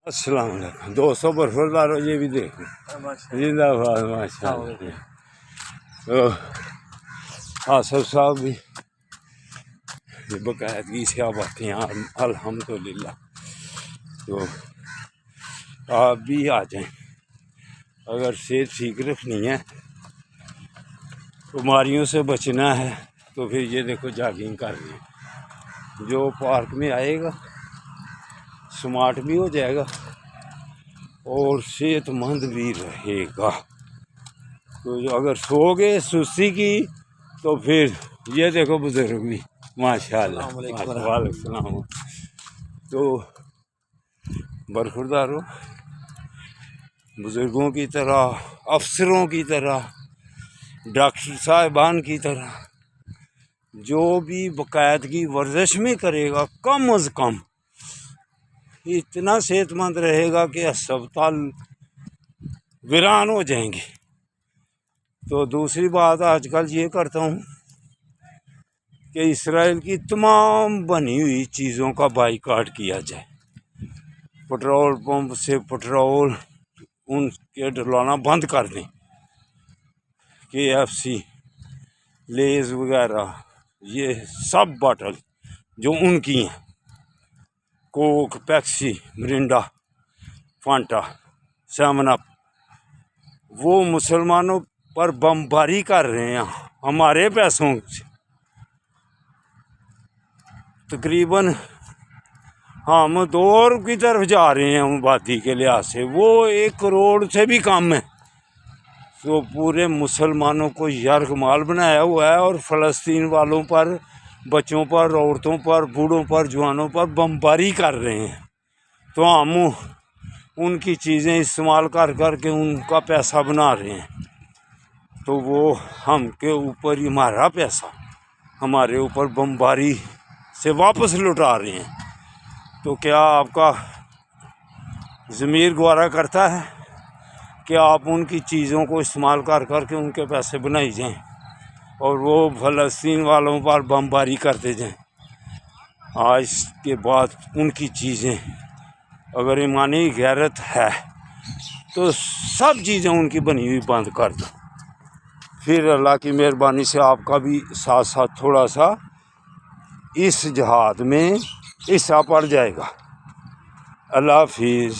अस्सलाम वालेकुम दोस्तों, बरफरदारो ये भी देखो जिंदाबाद माशाल्लाह। तो आसफ साहब भी बाकायदगी से आप आते हैं अल्हम्दुलिल्लाह। तो आप भी आ जाएं अगर सेहत ठीक रखनी है, बीमारियों से बचना है तो फिर ये देखो जॉगिंग कर रही है। जो पार्क में आएगा स्मार्ट भी हो जाएगा और सेहतमंद भी रहेगा। तो अगर सोगे सुस्ती की तो फिर ये देखो बुजुर्ग भी माशाल्लाह। वालेकुम सलाम। तो बरखुरदारो बुजुर्गों की तरह, अफसरों की तरह, डॉक्टर साहिबान की तरह जो भी बाकायदगी वर्जिश में करेगा कम अज़ कम इतना सेहतमंद रहेगा कि अस्पताल वीरान हो जाएंगे। तो दूसरी बात आजकल ये करता हूँ कि इसराइल की तमाम बनी हुई चीज़ों का बाइकाट किया जाए। पेट्रोल पंप से पेट्रोल उनके डलवाना बंद कर दें। KFC, लेज़ वगैरह ये सब बॉटल जो उनकी हैं, Coke, Pepsi, Mirinda, Phanta, 7 up, वो मुसलमानों पर बमबारी कर रहे हैं हमारे पैसों से। तकरीबन हम 2 अरब की तरफ जा रहे हैं आबादी के लिहाज से, वो 1 करोड़ से भी कम है। तो पूरे मुसलमानों को यरगमाल बनाया हुआ है और फ़लस्तीन वालों पर, बच्चों पर, औरतों पर, बूढ़ों पर, जवानों पर बमबारी कर रहे हैं। तो हम उनकी चीज़ें इस्तेमाल कर कर के उनका पैसा बना रहे हैं। तो वो हम के ऊपर ही हमारा पैसा हमारे ऊपर बमबारी से वापस लौटा रहे हैं। तो क्या आपका ज़मीर गवारा करता है कि आप उनकी चीज़ों को इस्तेमाल कर कर के उनके पैसे बनाई जाएं और वो फ़लस्तीन वालों पर बमबारी करते जाएं? आज के बाद उनकी चीज़ें अगर ईमानी गैरत है तो सब चीज़ें उनकी बनी हुई बंद कर दो। फिर अल्लाह की मेहरबानी से आपका भी साथ साथ थोड़ा सा इस जिहाद में हिस्सा पड़ जाएगा। अल्लाह हाफिज़।